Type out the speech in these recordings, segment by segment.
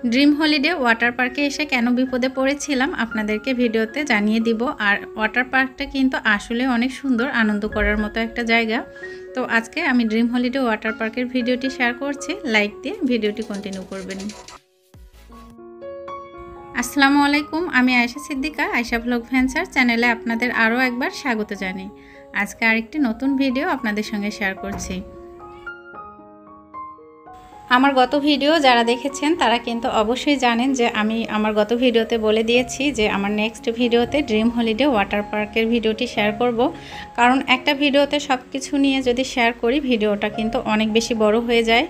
Dream holiday water পার্কে এসে কেন বিপদে পড়েছিলাম আপনাদেরকে ভিডিওতে জানিয়ে দিব। আর ওয়াটার পার্কটা কিন্তু আসলে অনেক সুন্দর, আনন্দ করার মতো একটা জায়গা। তো আজকে আমি ড্রিম হলিডে ওয়াটার পার্কের ভিডিওটি শেয়ার করছি, লাইক দিয়ে ভিডিওটি কন্টিনিউ করবেন। আসসালামু আলাইকুম, আমি আয়েশা সিদ্দিকা, আয়েশা ব্লগ ভেঞ্চার চ্যানেলে আপনাদের আরও একবার স্বাগত জানাই। আজকে আরেকটি নতুন ভিডিও আপনাদের সঙ্গে শেয়ার করছি। আমার গত ভিডিও যারা দেখেছেন তারা কিন্তু অবশ্যই জানেন যে আমি আমার গত ভিডিওতে বলে দিয়েছি যে আমার নেক্সট ভিডিওতে ড্রিম হলিডে ওয়াটার পার্কের ভিডিওটি শেয়ার করব। কারণ একটা ভিডিওতে সব কিছু নিয়ে যদি শেয়ার করি ভিডিওটা কিন্তু অনেক বেশি বড় হয়ে যায়।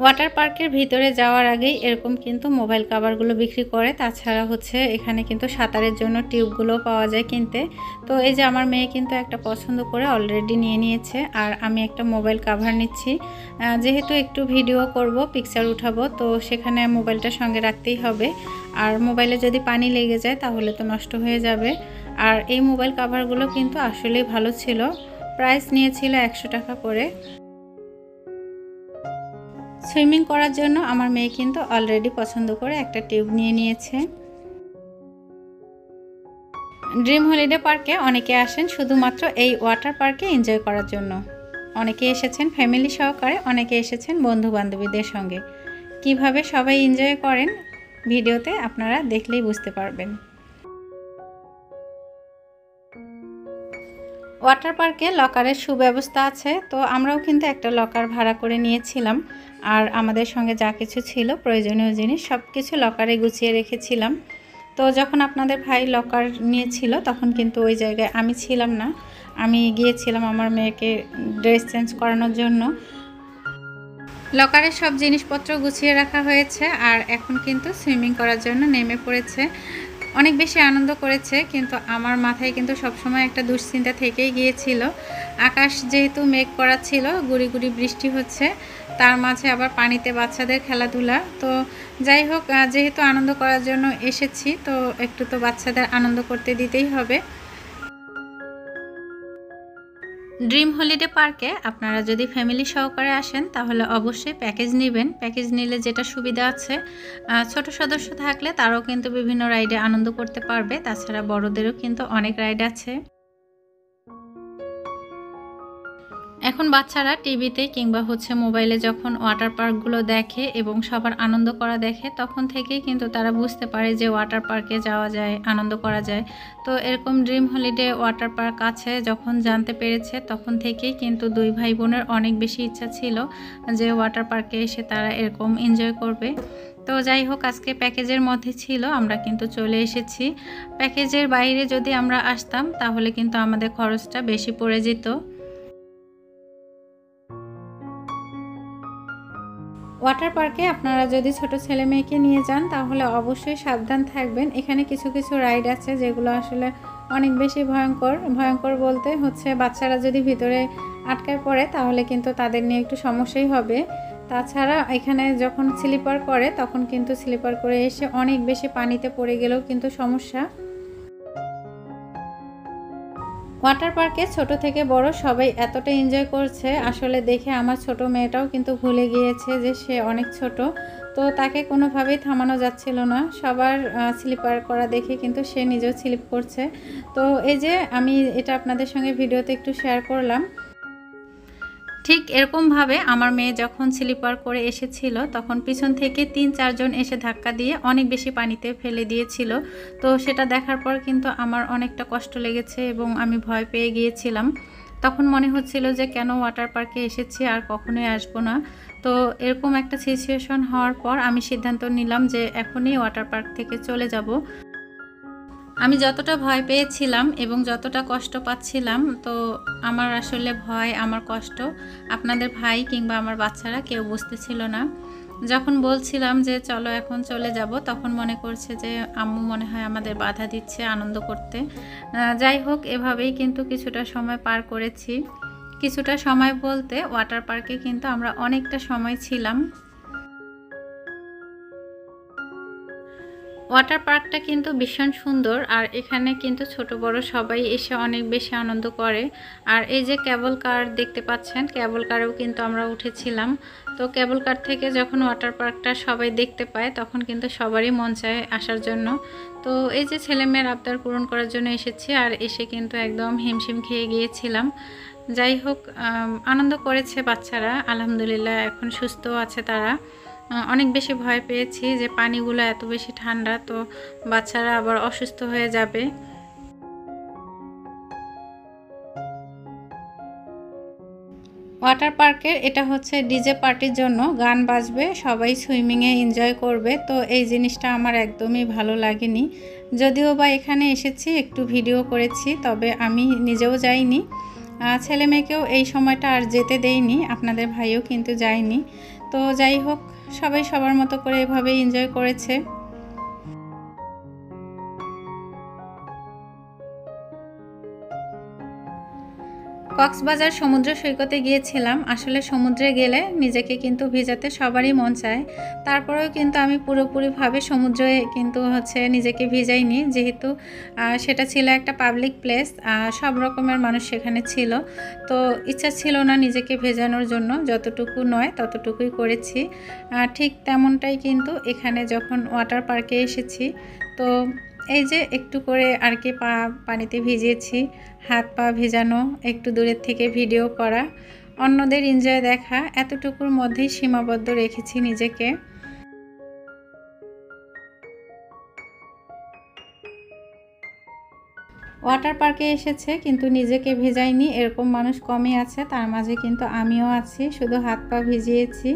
ওয়াটার পার্কের ভিতরে যাওয়ার আগেই এরকম কিন্তু মোবাইল কভারগুলো বিক্রি করে, তাছাড়া হচ্ছে এখানে কিন্তু সাঁতারের জন্য টিউবগুলো পাওয়া যায় কিনতে। তো এই যে আমার মেয়ে কিন্তু একটা পছন্দ করে অলরেডি নিয়ে নিয়েছে, আর আমি একটা মোবাইল কভার নিচ্ছি। যেহেতু একটু ভিডিও করব, পিকচার উঠাবো, তো সেখানে মোবাইলটা সঙ্গে রাখতেই হবে। আর মোবাইলে যদি পানি লেগে যায় তাহলে তো নষ্ট হয়ে যাবে। আর এই মোবাইল কভারগুলো কিন্তু আসলেই ভালো ছিল, প্রাইস নিয়েছিল 100 টাকা করে। সুইমিং করার জন্য আমার মেয়ে কিন্তু অলরেডি পছন্দ করে একটা টিউব নিয়ে নিয়েছে। ড্রিম হলিডে পার্কে অনেকে আসেন শুধুমাত্র এই ওয়াটার পার্কে এনজয় করার জন্য। অনেকে এসেছেন ফ্যামিলি সহকারে, অনেকে এসেছেন বন্ধু বান্ধবীদের সঙ্গে। কিভাবে সবাই এনজয় করেন ভিডিওতে আপনারা দেখলেই বুঝতে পারবেন। ওয়াটার পার্কে লকারের সুব্যবস্থা আছে, তো আমরাও কিন্তু একটা লকার ভাড়া করে নিয়েছিলাম। আর আমাদের সঙ্গে যা কিছু ছিল প্রয়োজনীয় জিনিস সব কিছু লকারে গুছিয়ে রেখেছিলাম। তো যখন আপনাদের ভাই লকার নিয়েছিল তখন কিন্তু ওই জায়গায় আমি ছিলাম না, আমি গিয়েছিলাম আমার মেয়েকে ড্রেস চেঞ্জ করানোর জন্য। লকারের সব জিনিসপত্র গুছিয়ে রাখা হয়েছে, আর এখন কিন্তু সুইমিং করার জন্য নেমে পড়েছে। অনেক বেশি আনন্দ করেছে, কিন্তু আমার মাথায় কিন্তু সবসময় একটা দুশ্চিন্তা থেকেই গিয়েছিল। আকাশ যেহেতু মেঘ করা ছিল, গুড়ি গুড়ি বৃষ্টি হচ্ছে, তার মাঝে আবার পানিতে বাচ্চাদের খেলাধুলা। তো যাই হোক, যেহেতু আনন্দ করার জন্য এসেছি, তো একটু তো বাচ্চাদের আনন্দ করতে দিতেই হবে। ড্রিম হলিডে পার্কে আপনারা যদি ফ্যামিলি সহকারে আসেন তাহলে অবশ্যই প্যাকেজ নেবেন। প্যাকেজ নিলে যেটা সুবিধা আছে, ছোট সদস্য থাকলে তারাও কিন্তু বিভিন্ন রাইডে আনন্দ করতে পারবে, তাছাড়া বড়দেরও কিন্তু অনেক রাইড আছে। এখন বাচ্চারা টিভিতে কিংবা মোবাইলে যখন ওয়াটার পার্কগুলো দেখে এবং সবার আনন্দ করা দেখে, তখন থেকেই কিন্তু তারা বুঝতে পারে যে ওয়াটার পার্কে যাওয়া যায়, আনন্দ করা যায়। তো এরকম ড্রিম হলিডে ওয়াটার পার্ক আছে যখন জানতে পেরেছে, তখন থেকেই কিন্তু দুই ভাই বোনের অনেক বেশি ইচ্ছা ছিল যে ওয়াটার পার্কে এসে তারা এরকম এনজয় করবে। তো যাই হোক, আজকে প্যাকেজের মধ্যে ছিল, আমরা কিন্তু চলে এসেছি। প্যাকেজের বাইরে যদি আমরা আসতাম তাহলে কিন্তু আমাদের খরচটা বেশি পড়ে যেত। ওয়াটার পার্কে আপনারা যদি ছোট ছেলে মেয়েকে নিয়ে যান তাহলে অবশ্যই সাবধান থাকবেন। এখানে কিছু কিছু রাইড আছে যেগুলো আসলে অনেক বেশি ভয়ঙ্কর। ভয়ঙ্কর বলতে বাচ্চারা যদি ভিতরে আটকায় পড়ে তাহলে কিন্তু তাদের নিয়ে একটু সমস্যাই হবে। তাছাড়া এখানে যখন স্লিপার করে তখন কিন্তু স্লিপার করে এসে অনেক বেশি পানিতে পড়ে গেলেও কিন্তু সমস্যা। ওয়াটার পার্কে ছোট থেকে বড় সবাই এতটা এনজয় করছে, আসলে দেখে আমার ছোট মেয়েটাও কিন্তু ভুলে গিয়েছে যে সে অনেক ছোট। তো তাকে কোনোভাবেই থামানো যাচ্ছিল না, সবার স্লিপার করা দেখে কিন্তু সে নিজেও স্লিপ করছে। তো এই যে আমি এটা আপনাদের সঙ্গে ভিডিওতে একটু শেয়ার করলাম। ঠিক এরকমভাবে আমার মেয়ে যখন স্লিপার করে এসেছিল তখন পিছন থেকে ৩-৪ জন এসে ধাক্কা দিয়ে অনেক বেশি পানিতে ফেলে দিয়েছিল। তো সেটা দেখার পর কিন্তু আমার অনেকটা কষ্ট লেগেছে এবং আমি ভয় পেয়ে গিয়েছিলাম। তখন মনে হচ্ছিল যে কেন ওয়াটার পার্কে এসেছি, আর কখনোই আসবো না। তো এরকম একটা সিচুয়েশন হওয়ার পর আমি সিদ্ধান্ত নিলাম যে এখনই ওয়াটার পার্ক থেকে চলে যাব। আমি যতটা ভয় পেয়েছিলাম এবং যতটা কষ্ট পাচ্ছিলাম, তো আমার আসলে ভয়, আমার কষ্ট আপনাদের ভাই কিংবা আমার বাচ্চারা কেউ বুঝতেছিল না। যখন বলছিলাম যে চলো এখন চলে যাব, তখন মনে করছে যে আম্মু মনে হয় আমাদের বাধা দিচ্ছে আনন্দ করতে। যাই হোক, এভাবেই কিন্তু কিছুটা সময় পার করেছি। কিছুটা সময় বলতে ওয়াটার পার্কে কিন্তু আমরা অনেকটা সময় ছিলাম। ওয়াটার পার্কটা কিন্তু ভীষণ সুন্দর, আর এখানে কিন্তু ছোট বড় সবাই এসে অনেক বেশি আনন্দ করে। আর এই যে কেবল কার দেখতে পাচ্ছেন, কেবল কারেও কিন্তু আমরা উঠেছিলাম। তো কেবল কার থেকে যখন ওয়াটার পার্কটা সবাই দেখতে পায় তখন কিন্তু সবারই মন চায় আসার জন্য। তো এই যে ছেলেমেয়ের আবদার পূরণ করার জন্য এসেছি, আর এসে কিন্তু একদম হিমশিম খেয়ে গিয়েছিলাম। যাই হোক, আনন্দ করেছে বাচ্চারা, আলহামদুলিল্লাহ এখন সুস্থ আছে তারা। অনেক বেশি ভয় পেয়েছি যে পানিগুলো এত বেশি ঠান্ডা, তো বাচ্চারা আবার অসুস্থ হয়ে যাবে। ওয়াটার পার্কের এটা হচ্ছে ডিজে পার্টির জন্য, গান বাজবে, সবাই সুইমিংয়ে এনজয় করবে। তো এই জিনিসটা আমার একদমই ভালো লাগেনি। যদিও বা এখানে এসেছি একটু ভিডিও করেছি, তবে আমি নিজেও যাইনি, ছেলে মেয়েকেও এই সময়টা আর যেতে দেইনি, আপনাদের ভাইও কিন্তু যায়নি। তো যাই হোক, সবাই সবার মতো করে এভাবেই এনজয় করেছে। কক্সবাজার সমুদ্র সৈকতে গিয়েছিলাম। আসলে সমুদ্রে গেলে নিজেকে কিন্তু ভিজাতে সবারই মন চায়, তারপরেও কিন্তু আমি পুরোপুরিভাবে সমুদ্রে কিন্তু নিজেকে ভিজাইনি, যেহেতু সেটা ছিল একটা পাবলিক প্লেস, সব রকমের মানুষ সেখানে ছিল। তো ইচ্ছা ছিল না নিজেকে ভেজানোর জন্য, যতটুকু নয় ততটুকুই করেছি। ঠিক তেমনটাই কিন্তু এখানে যখন ওয়াটার পার্কে এসেছি, তো এই যে একটু করে আর কি পানিতে ভিজিয়েছি, হাত পা ভেজানো, একটু দূরের থেকে ভিডিও করা, অন্যদের এনজয় দেখা, এতটুকুর মধ্যেই সীমাবদ্ধ রেখেছি নিজেকে। ওয়াটার পার্কে এসেছে কিন্তু নিজেকে ভেজাইনি এরকম মানুষ কমই আছে, তার মাঝে কিন্তু আমিও আছি, শুধু হাত পা ভিজিয়েছি।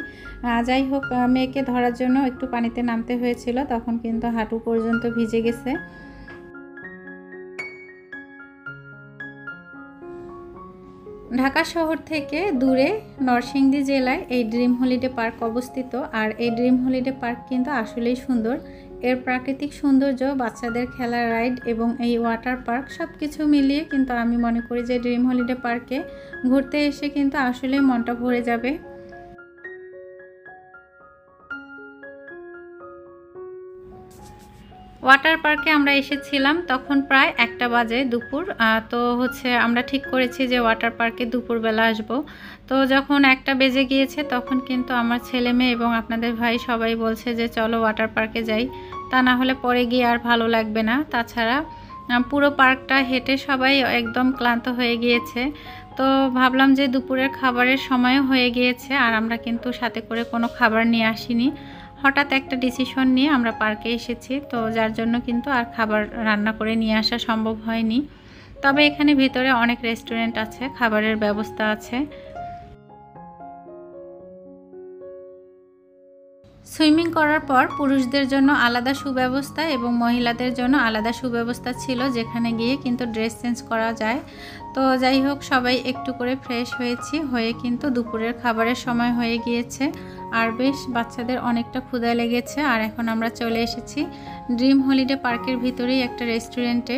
যাই হোক, মেয়েকে ধরার জন্য একটু পানিতে নামতে হয়েছিল, তখন কিন্তু হাঁটু পর্যন্ত ভিজে গেছে। ঢাকা শহর থেকে দূরে নরসিংদী জেলায় এই ড্রিম হলিডে পার্ক অবস্থিত। আর এই ড্রিম হলিডে পার্ক কিন্তু আসলেই সুন্দর। এর প্রাকৃতিক সৌন্দর্য, বাচ্চাদের খেলার রাইড এবং এই ওয়াটার পার্ক সব কিছু মিলিয়ে কিন্তু আমি মনে করি যে ড্রিম হলিডে পার্কে ঘুরতে এসে কিন্তু আসলেই মনটা ভরে যাবে। ওয়াটার পার্কে আমরা এসেছিলাম তখন প্রায় 1টা বাজে দুপুর। তো আমরা ঠিক করেছি যে ওয়াটার পার্কে দুপুরবেলা আসব। তো যখন 1টা বেজে গিয়েছে তখন কিন্তু আমার ছেলে মেয়ে এবং আপনাদের ভাই সবাই বলছে যে চলো ওয়াটার পার্কে যাই, তা না হলে পরে গিয়ে আর ভালো লাগবে না। তাছাড়া পুরো পার্কটা হেঁটে সবাই একদম ক্লান্ত হয়ে গিয়েছে। তো ভাবলাম যে দুপুরের খাবারের সময়ও হয়ে গিয়েছে, আর আমরা কিন্তু সাথে করে কোনো খাবার নিয়ে আসিনি। হঠাৎ একটা ডিসিশন নিয়ে আমরা পার্কে এসেছি, তো যার জন্য কিন্তু আর খাবার রান্না করে নিয়ে আসা সম্ভব হয়নি। তবে এখানে ভিতরে অনেক রেস্টুরেন্ট আছে, খাবারের ব্যবস্থা আছে। সুইমিং করার পর পুরুষদের জন্য আলাদা সুব্যবস্থা এবং মহিলাদের জন্য আলাদা সুব্যবস্থা ছিল, যেখানে গিয়ে কিন্তু ড্রেস চেঞ্জ করা যায়। তো যাই হোক, সবাই একটু করে ফ্রেশ হয়েছি, হয়ে কিন্তু দুপুরের খাবারের সময় হয়ে গিয়েছে। আর বেশ বাচ্চাদের অনেকটা ক্ষুধা লেগেছে। আর এখন আমরা চলে এসেছি ড্রিম হলিডে পার্কের ভিতরেই একটা রেস্টুরেন্টে।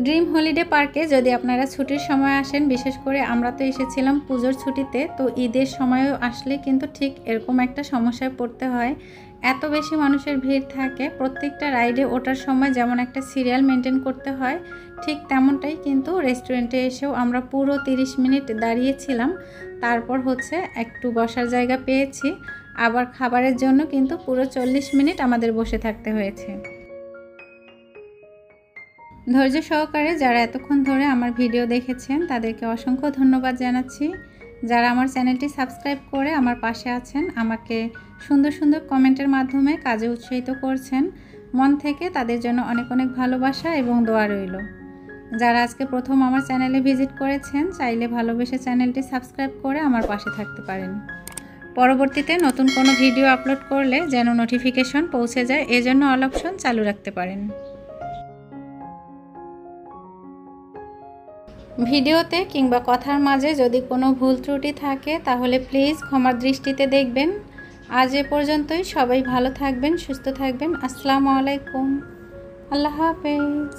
ড্রিম হলিডে পার্কে যদি আপনারা ছুটির সময় আসেন, বিশেষ করে আমরা তো এসেছিলাম পুজোর ছুটিতে, তো ঈদের সময়ও আসলে কিন্তু ঠিক এরকম একটা সমস্যায় পড়তে হয়। এত বেশি মানুষের ভিড় থাকে, প্রত্যেকটা রাইডে ওঠার সময় যেমন একটা সিরিয়াল মেনটেন করতে হয়, ঠিক তেমনটাই কিন্তু রেস্টুরেন্টে এসেও আমরা পুরো 30 মিনিট দাঁড়িয়েছিলাম। তারপর একটু বসার জায়গা পেয়েছি, আবার খাবারের জন্য কিন্তু পুরো 40 মিনিট আমাদের বসে থাকতে হয়েছে। ধৈর্য সহকারে যারা এতক্ষণ ধরে আমার ভিডিও দেখেছেন তাদেরকে অসংখ্য ধন্যবাদ জানাচ্ছি। যারা আমার চ্যানেলটি সাবস্ক্রাইব করে আমার পাশে আছেন, আমাকে সুন্দর সুন্দর কমেন্টের মাধ্যমে কাজে উৎসাহিত করছেন, মন থেকে তাদের জন্য অনেক অনেক ভালোবাসা এবং দোয়া রইল। যারা আজকে প্রথম আমার চ্যানেলে ভিজিট করেছেন, চাইলে ভালোবেসে চ্যানেলটি সাবস্ক্রাইব করে আমার পাশে থাকতে পারেন। পরবর্তীতে নতুন কোনো ভিডিও আপলোড করলে যেন নোটিফিকেশন পৌঁছে যায়, এজন্য অল অপশন চালু রাখতে পারেন। ভিডিওতে কিংবা কথার মাঝে যদি কোনো ভুল ত্রুটি থাকে তাহলে প্লিজ ক্ষমার দৃষ্টিতে দেখবেন। আজ এ পর্যন্তই। সবাই ভালো থাকবেন, সুস্থ থাকবেন। আসসালামু আলাইকুম। আল্লাহ হাফেজ।